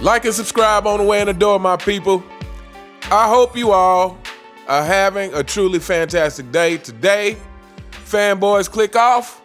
Like and subscribe on the way in the door, my people. I hope you all are having a truly fantastic day today. Fanboys, click off.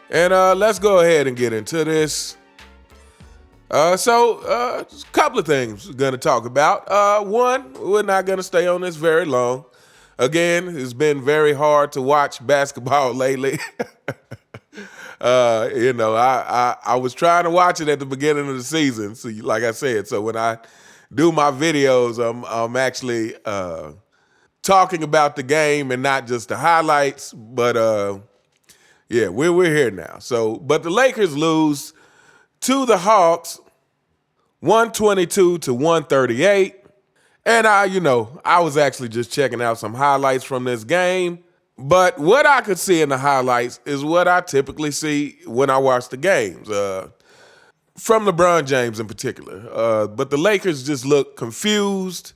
And let's go ahead and get into this. A couple of things we're going to talk about. One, we're not going to stay on this very long. Again, it's been very hard to watch basketball lately. I was trying to watch it at the beginning of the season. So, like I said, so when I do my videos, I'm actually talking about the game and not just the highlights. But we're here now. But the Lakers lose to the Hawks, 122-138. And I was actually just checking out some highlights from this game. But what I could see in the highlights is what I typically see when I watch the games, from LeBron James in particular. But the Lakers just look confused.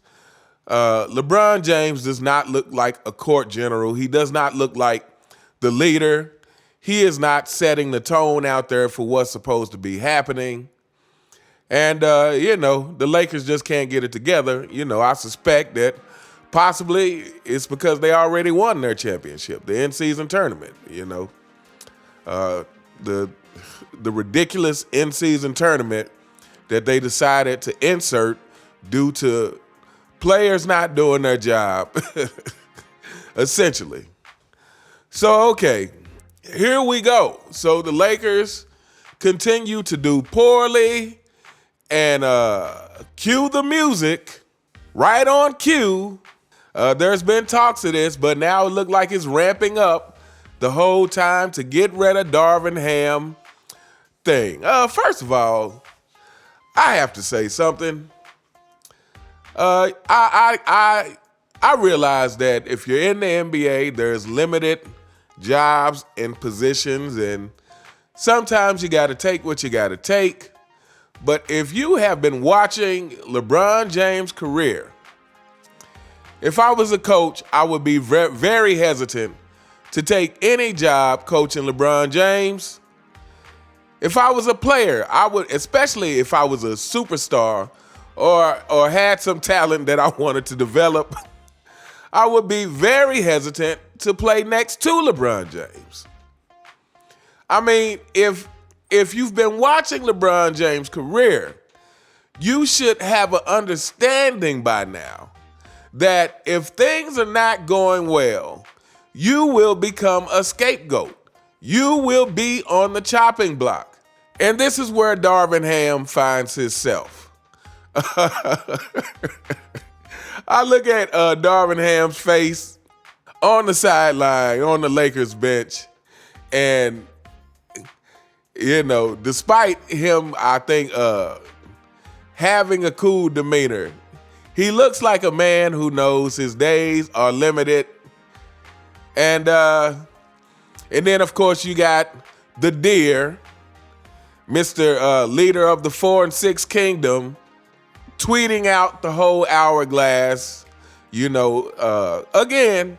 LeBron James does not look like a court general. He does not look like the leader. He is not setting the tone out there for what's supposed to be happening. And, the Lakers just can't get it together. I suspect that possibly it's because they already won their championship, the in-season tournament, the ridiculous in-season tournament that they decided to insert due to players not doing their job, essentially. So, okay, here we go. So the Lakers continue to do poorly. And cue the music, right on cue. There's been talks of this, but now it looks like it's ramping up the whole time to get rid of Darvin Ham thing. First of all, I have to say something. I realize that if you're in the NBA, there's limited jobs and positions, and sometimes you got to take what you got to take. But if you have been watching LeBron James' career, if I was a coach, I would be very hesitant to take any job coaching LeBron James. If I was a player, I would, especially if I was a superstar or had some talent that I wanted to develop, I would be very hesitant to play next to LeBron James. I mean, if you've been watching LeBron James' career, you should have an understanding by now that if things are not going well, you will become a scapegoat. You will be on the chopping block. And this is where Darvin Ham finds himself. I look at Darvin Ham's face on the sideline, on the Lakers bench, and despite him, I think, having a cool demeanor, he looks like a man who knows his days are limited. And then, of course, you got the deer, Mr. Leader of the 4 and 6 Kingdom, tweeting out the whole hourglass, again,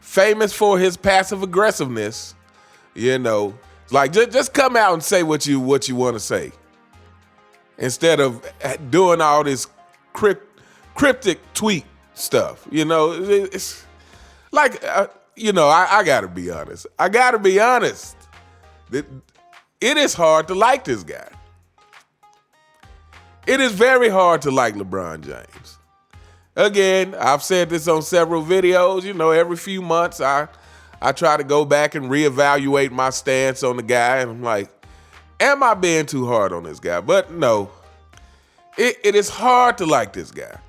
famous for his passive aggressiveness, Like, just come out and say what you want to say, instead of doing all this cryptic tweet stuff. It's like, I gotta be honest. It is hard to like this guy. It is very hard to like LeBron James. Again, I've said this on several videos. Every few months I try to go back and reevaluate my stance on the guy, and I'm like, am I being too hard on this guy? But no, it is hard to like this guy.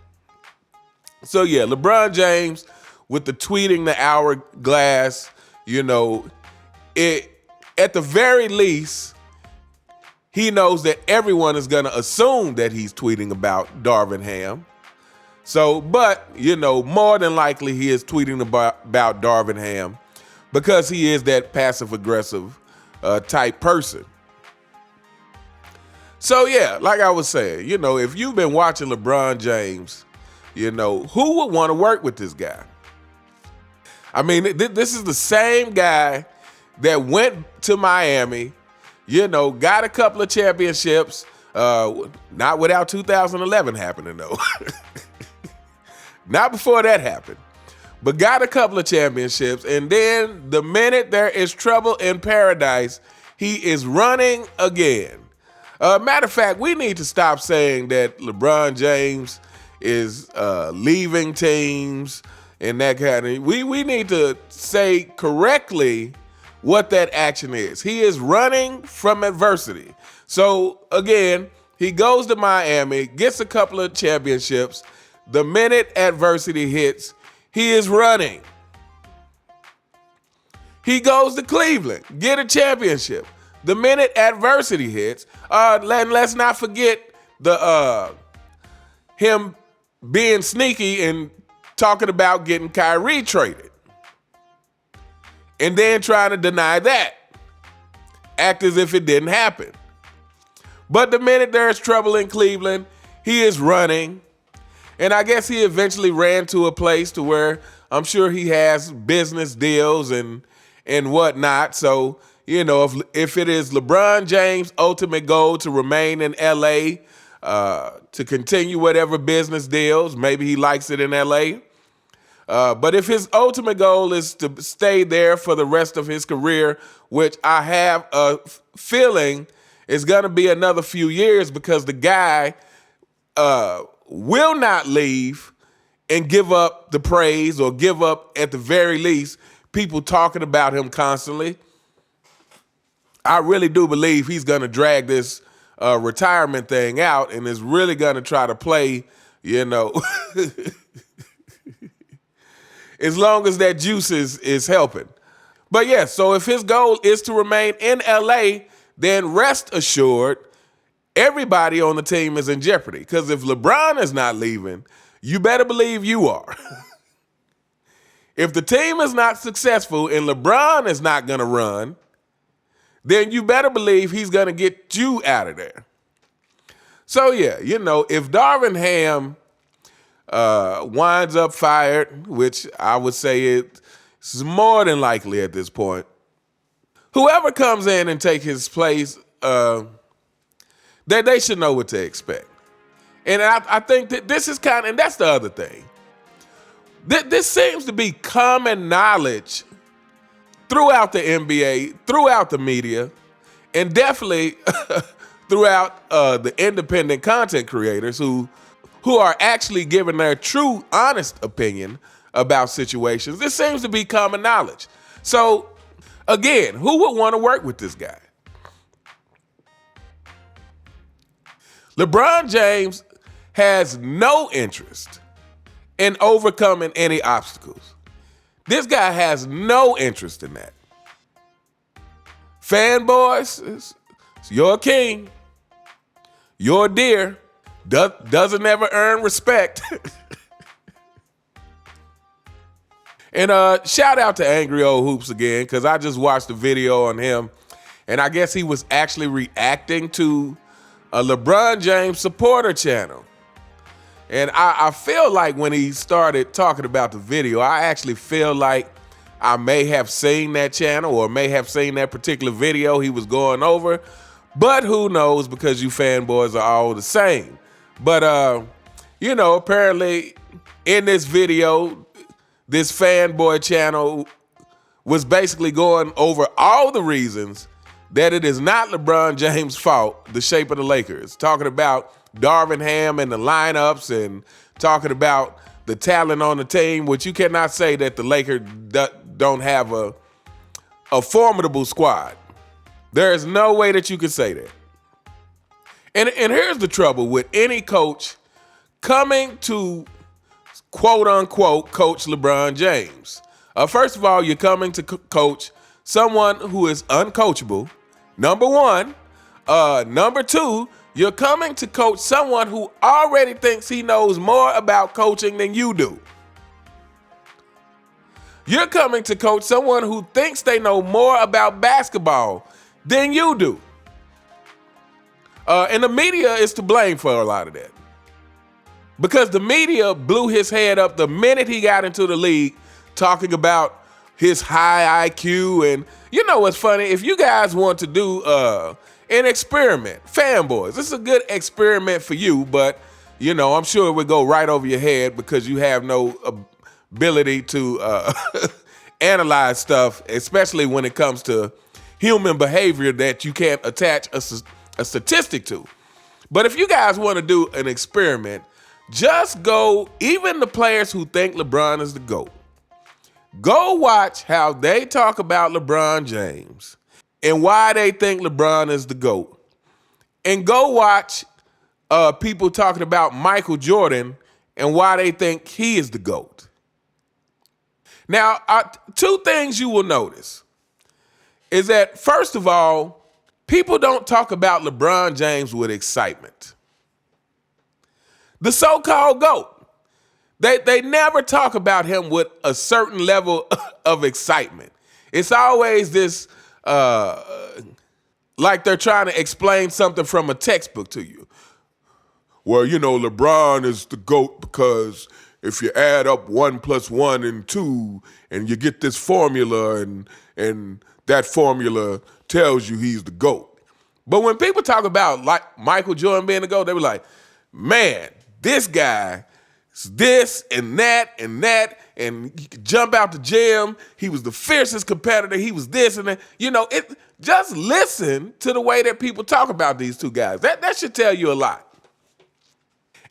So yeah, LeBron James with the tweeting the hourglass, at the very least, he knows that everyone is going to assume that he's tweeting about Darvin Ham. So, but, more than likely he is tweeting about Darvin Ham, because he is that passive-aggressive type person. So, yeah, like I was saying, if you've been watching LeBron James, who would want to work with this guy? I mean, this is the same guy that went to Miami, got a couple of championships Not without 2011 happening, though. Not before that happened. But got a couple of championships. And then the minute there is trouble in paradise, he is running again. Matter of fact, we need to stop saying that LeBron James is leaving teams and that kind of. We need to say correctly what that action is. He is running from adversity. So again, he goes to Miami, gets a couple of championships. The minute adversity hits, he is running. He goes to Cleveland, get a championship. The minute adversity hits, let's not forget him being sneaky and talking about getting Kyrie traded. And then trying to deny that. Act as if it didn't happen. But the minute there's trouble in Cleveland, he is running. And I guess he eventually ran to a place to where I'm sure he has business deals and whatnot. So, if it is LeBron James' ultimate goal to remain in LA, to continue whatever business deals, maybe he likes it in LA. But if his ultimate goal is to stay there for the rest of his career, which I have a feeling is going to be another few years because the guy will not leave and give up the praise or give up, at the very least, people talking about him constantly. I really do believe he's going to drag this retirement thing out and is really going to try to play, as long as that juice is helping. But yeah, so if his goal is to remain in LA, then rest assured, everybody on the team is in jeopardy. Because if LeBron is not leaving, you better believe you are. If the team is not successful and LeBron is not going to run, then you better believe he's going to get you out of there. So yeah, if Darvin Ham winds up fired, which I would say it's more than likely at this point, whoever comes in and take his place, they should know what to expect. And I think that this is and that's the other thing. This seems to be common knowledge throughout the NBA, throughout the media, and definitely throughout the independent content creators who are actually giving their true, honest opinion about situations. This seems to be common knowledge. So, again, who would want to work with this guy? LeBron James has no interest in overcoming any obstacles. This guy has no interest in that. Fanboys, you're a king. You're dear. Doesn't ever earn respect. And shout out to Angry Old Hoops again, because I just watched a video on him, and I guess he was actually reacting to a LeBron James supporter channel. And I feel like when he started talking about the video, I actually feel like I may have seen that channel or may have seen that particular video he was going over. But who knows, because you fanboys are all the same. But, apparently in this video, this fanboy channel was basically going over all the reasons that it is not LeBron James' fault, the shape of the Lakers. Talking about Darvin Ham and the lineups and talking about the talent on the team, which you cannot say that the Lakers don't have a formidable squad. There is no way that you can say that. And here's the trouble with any coach coming to quote unquote coach LeBron James. First of all, you're coming to coach someone who is uncoachable, number one. Number two, you're coming to coach someone who already thinks he knows more about coaching than you do. You're coming to coach someone who thinks they know more about basketball than you do. And the media is to blame for a lot of that. Because the media blew his head up the minute he got into the league, talking about his high IQ. And you know what's funny? If you guys want to do an experiment. Fanboys, this is a good experiment for you, but I'm sure it would go right over your head because you have no ability to analyze stuff, especially when it comes to human behavior that you can't attach a statistic to. But if you guys want to do an experiment, just go, even the players who think LeBron is the GOAT, go watch how they talk about LeBron James and why they think LeBron is the GOAT. And go watch people talking about Michael Jordan and why they think he is the GOAT. Now, two things you will notice is that, first of all, people don't talk about LeBron James with excitement. The so-called GOAT. They never talk about him with a certain level of excitement. It's always this, like they're trying to explain something from a textbook to you. Well, LeBron is the GOAT because if you add up 1 + 1 and 2 and you get this formula and that formula tells you he's the GOAT. But when people talk about like Michael Jordan being the GOAT, they were like, man, this guy is this and that and that, and he could jump out the gym. He was the fiercest competitor. He was this and that. Just listen to the way that people talk about these two guys. That should tell you a lot.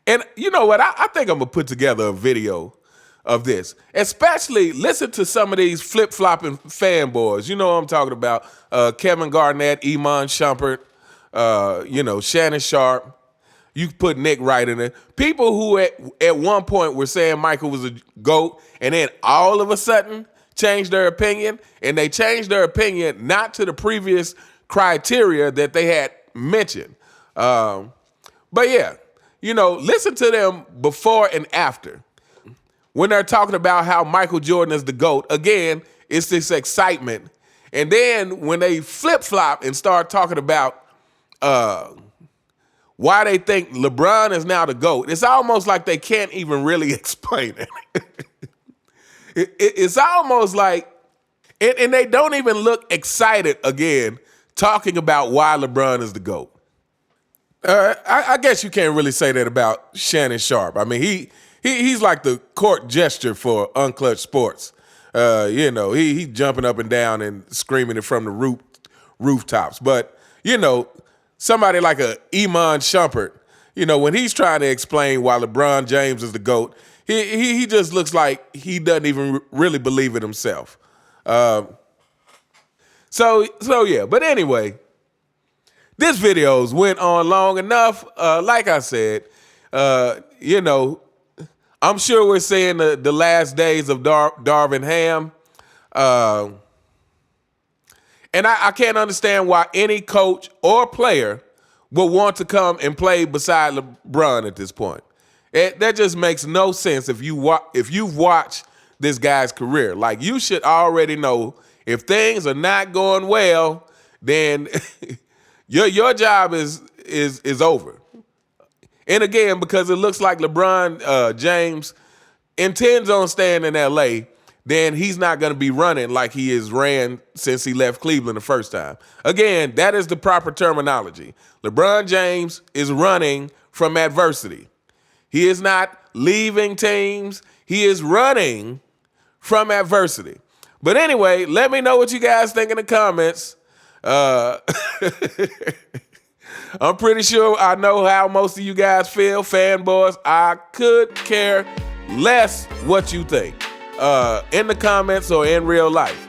And you know what? I think I'm going to put together a video of this. Especially listen to some of these flip-flopping fanboys. You know what I'm talking about. Kevin Garnett, Iman Shumpert, Shannon Sharp. You put Nick Wright in it. People who at one point were saying Michael was a GOAT and then all of a sudden changed their opinion. And they changed their opinion not to the previous criteria that they had mentioned. But yeah. Listen to them before and after. When they're talking about how Michael Jordan is the GOAT, again, it's this excitement. And then when they flip-flop and start talking about why they think LeBron is now the GOAT, it's almost like they can't even really explain it. It's almost like, and they don't even look excited again talking about why LeBron is the GOAT. I guess you can't really say that about Shannon Sharp. I mean, he's like the court gesture for Unclutched Sports. He jumping up and down and screaming it from the rooftops. But, somebody like a Iman Shumpert, when he's trying to explain why LeBron James is the GOAT, he just looks like he doesn't even really believe it himself. So yeah. But anyway, this video's went on long enough. Like I said, I'm sure we're seeing the last days of Darvin Ham. And I can't understand why any coach or player will want to come and play beside LeBron at this point. That just makes no sense if you've watched this guy's career. Like, you should already know if things are not going well, then your job is over. And again, because it looks like LeBron James intends on staying in LA, then he's not going to be running like he has ran since he left Cleveland the first time. Again, that is the proper terminology. LeBron James is running from adversity. He is not leaving teams. He is running from adversity. But anyway, let me know what you guys think in the comments. I'm pretty sure I know how most of you guys feel, fanboys. I could care less what you think in the comments or in real life.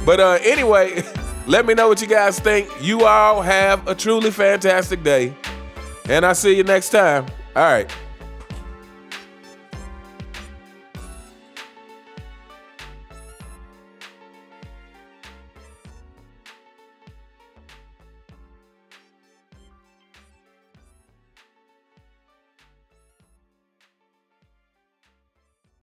But anyway, let me know what you guys think. You all have a truly fantastic day, and I'll see you next time. All right.